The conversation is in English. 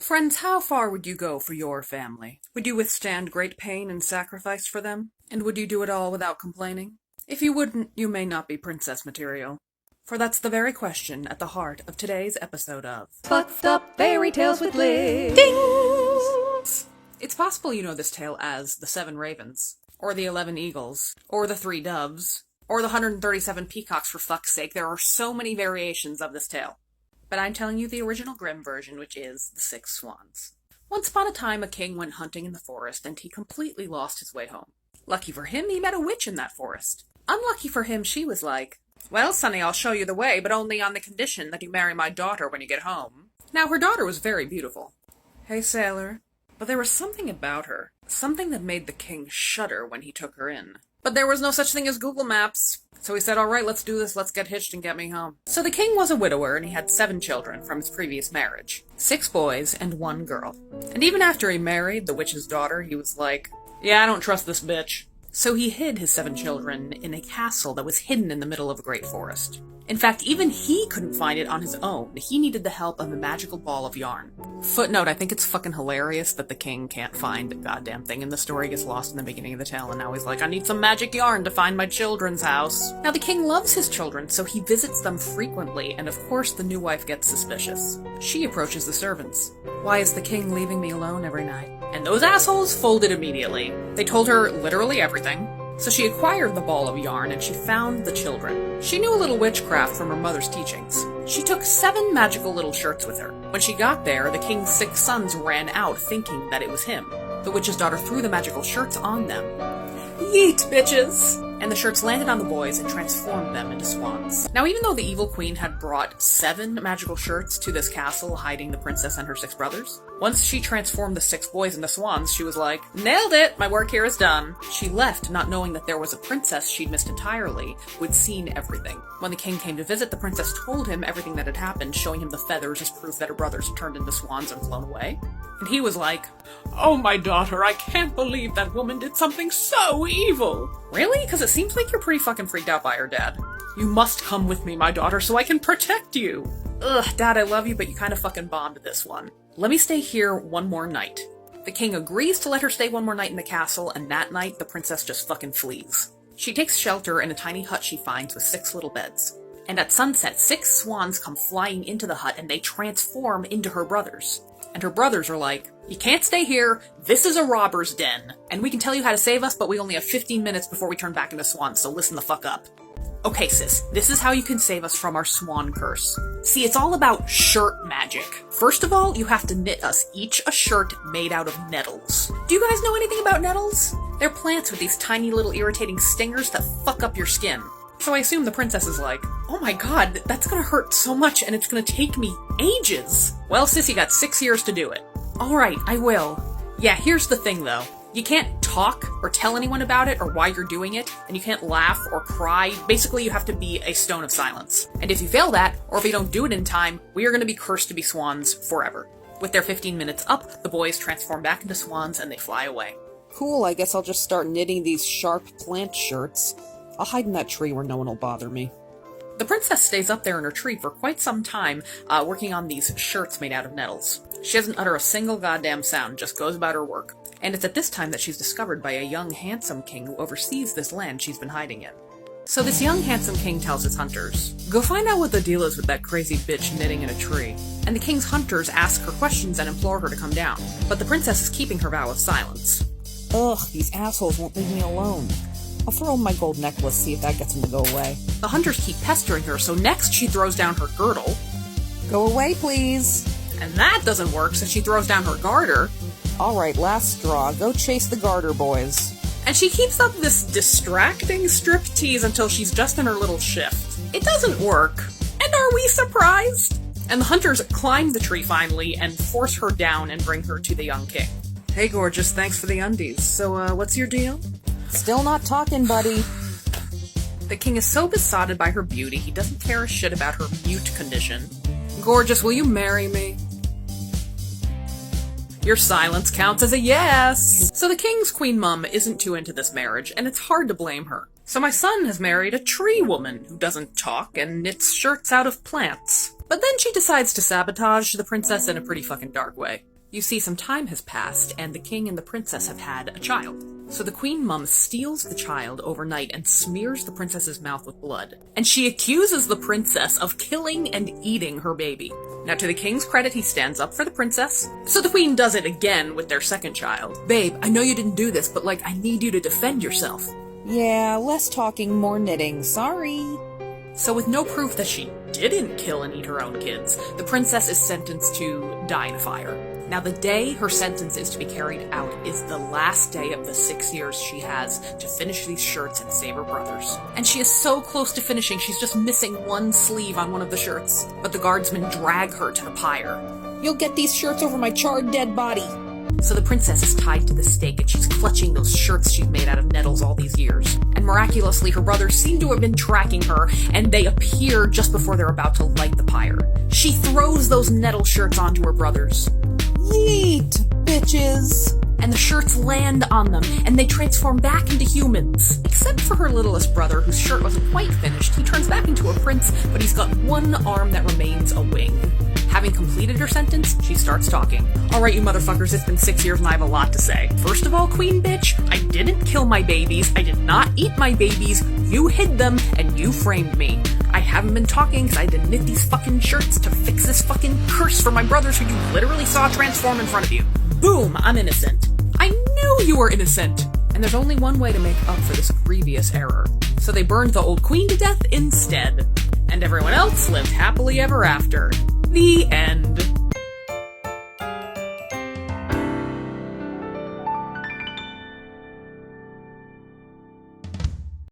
Friends, how far would you go for your family? Would you withstand great pain and sacrifice for them? And would you do it all without complaining? If you wouldn't, you may not be princess material. For that's the very question at the heart of today's episode of Fucked Up Fairy Tales with Liz. Dings! It's possible you know this tale as the 7 ravens, or the 11 eagles, or the 3 doves, or the 137 peacocks, for fuck's sake. There are so many variations of this tale. But I'm telling you the original Grimm version, which is the 6 swans. Once upon a time, a king went hunting in the forest, and he completely lost his way home. Lucky for him, he met a witch in that forest. Unlucky for him, she was like, "Well, sonny, I'll show you the way, but only on the condition that you marry my daughter when you get home." Now, her daughter was very beautiful. Hey, sailor. But there was something about her, something that made the king shudder when he took her in. But there was no such thing as Google Maps. So he said, "Alright, let's do this, let's get hitched and get me home." So the king was a widower, and he had 7 children from his previous marriage. 6 boys and 1 girl. And even after he married the witch's daughter, he was like, "Yeah, I don't trust this bitch." So he hid his 7 children in a castle that was hidden in the middle of a great forest. In fact, even he couldn't find it on his own. He needed the help of a magical ball of yarn. Footnote, I think it's fucking hilarious that the king can't find a goddamn thing, and the story gets lost in the beginning of the tale, and now he's like, "I need some magic yarn to find my children's house." Now, the king loves his children, so he visits them frequently, and of course the new wife gets suspicious. She approaches the servants. "Why is the king leaving me alone every night?" And those assholes folded immediately. They told her literally everything. So she acquired the ball of yarn, and she found the children. She knew a little witchcraft from her mother's teachings. She took 7 magical little shirts with her. When she got there, the king's 6 sons ran out, thinking that it was him. The witch's daughter threw the magical shirts on them. "Yeet, bitches!" And the shirts landed on the boys and transformed them into swans. Now, even though the evil queen had brought 7 magical shirts to this castle hiding the princess and her 6 brothers, once she transformed the 6 boys into swans, she was like, "Nailed it! My work here is done." She left, not knowing that there was a princess she'd missed entirely, who had seen everything. When the king came to visit, the princess told him everything that had happened, showing him the feathers as proof that her brothers had turned into swans and flown away. And he was like, "Oh, my daughter, I can't believe that woman did something so evil." "Really? Because it seems like you're pretty fucking freaked out by her, Dad." "You must come with me, my daughter, so I can protect you." "Ugh, Dad, I love you, but you kind of fucking bombed this one. Let me stay here one more night." The king agrees to let her stay one more night in the castle, and that night, the princess just fucking flees. She takes shelter in a tiny hut she finds with 6 little beds. And at sunset, 6 swans come flying into the hut, and they transform into her brothers. And her brothers are like, "You can't stay here, this is a robber's den, and we can tell you how to save us, but we only have 15 minutes before we turn back into swans, so listen the fuck up." "Okay, sis, this is how you can save us from our swan curse. See, it's all about shirt magic. First of all, you have to knit us each a shirt made out of nettles." Do you guys know anything about nettles? They're plants with these tiny little irritating stingers that fuck up your skin. So I assume the princess is like, "Oh my god, that's gonna hurt so much and it's gonna take me ages." "Well, sis, you got 6 years to do it." "Alright, I will." Yeah, here's the thing though. You can't talk or tell anyone about it or why you're doing it, and you can't laugh or cry. Basically, you have to be a stone of silence. And if you fail that, or if you don't do it in time, we are going to be cursed to be swans forever. With their 15 minutes up, the boys transform back into swans and they fly away. Cool, I guess I'll just start knitting these sharp plant shirts. I'll hide in that tree where no one will bother me. The princess stays up there in her tree for quite some time, working on these shirts made out of nettles. She doesn't utter a single goddamn sound, just goes about her work. And it's at this time that she's discovered by a young, handsome king who oversees this land she's been hiding in. So this young, handsome king tells his hunters, "Go find out what the deal is with that crazy bitch knitting in a tree." And the king's hunters ask her questions and implore her to come down. But the princess is keeping her vow of silence. "Ugh, these assholes won't leave me alone. I'll throw in my gold necklace, see if that gets them to go away." The hunters keep pestering her, so next she throws down her girdle. "Go away, please." And that doesn't work, so she throws down her garter. "Alright, last straw. Go chase the garter boys." And she keeps up this distracting striptease until she's just in her little shift. It doesn't work. And are we surprised? And the hunters climb the tree finally and force her down and bring her to the young king. "Hey, gorgeous, thanks for the undies. So, what's your deal?" "Still not talking, buddy." The king is so besotted by her beauty, he doesn't care a shit about her mute condition. "Gorgeous, will you marry me?" Your silence counts as a yes! So the king's queen mum isn't too into this marriage, and it's hard to blame her. So my son has married a tree woman who doesn't talk and knits shirts out of plants. But then she decides to sabotage the princess in a pretty fucking dark way. You see, some time has passed, and the king and the princess have had a child. So the queen mum steals the child overnight and smears the princess's mouth with blood. And she accuses the princess of killing and eating her baby. Now, to the king's credit, he stands up for the princess. So the queen does it again with their second child. Babe, I know you didn't do this, but I need you to defend yourself. Yeah, less talking, more knitting. Sorry. So with no proof that she didn't kill and eat her own kids, the princess is sentenced to die in a fire. Now, the day her sentence is to be carried out is the last day of the 6 years she has to finish these shirts and save her brothers. And she is so close to finishing, she's just missing one sleeve on one of the shirts. But the guardsmen drag her to the pyre. You'll get these shirts over my charred dead body. So the princess is tied to the stake, and she's clutching those shirts she's made out of nettles all these years. And miraculously, her brothers seem to have been tracking her, and they appear just before they're about to light the pyre. She throws those nettle shirts onto her brothers. Yeet, bitches! And the shirts land on them, and they transform back into humans. Except for her littlest brother, whose shirt wasn't quite finished. He turns back into a prince, but he's got one arm that remains a wing. Having completed her sentence, she starts talking. Alright, you motherfuckers, it's been 6 years and I have a lot to say. First of all, queen bitch, I didn't kill my babies, I did not eat my babies, you hid them, and you framed me. I haven't been talking because I had to knit these fucking shirts to fix this fucking curse for my brothers who you literally saw transform in front of you. Boom, I'm innocent. I knew you were innocent! And there's only one way to make up for this grievous error. So they burned the old queen to death instead. And everyone else lived happily ever after. The end.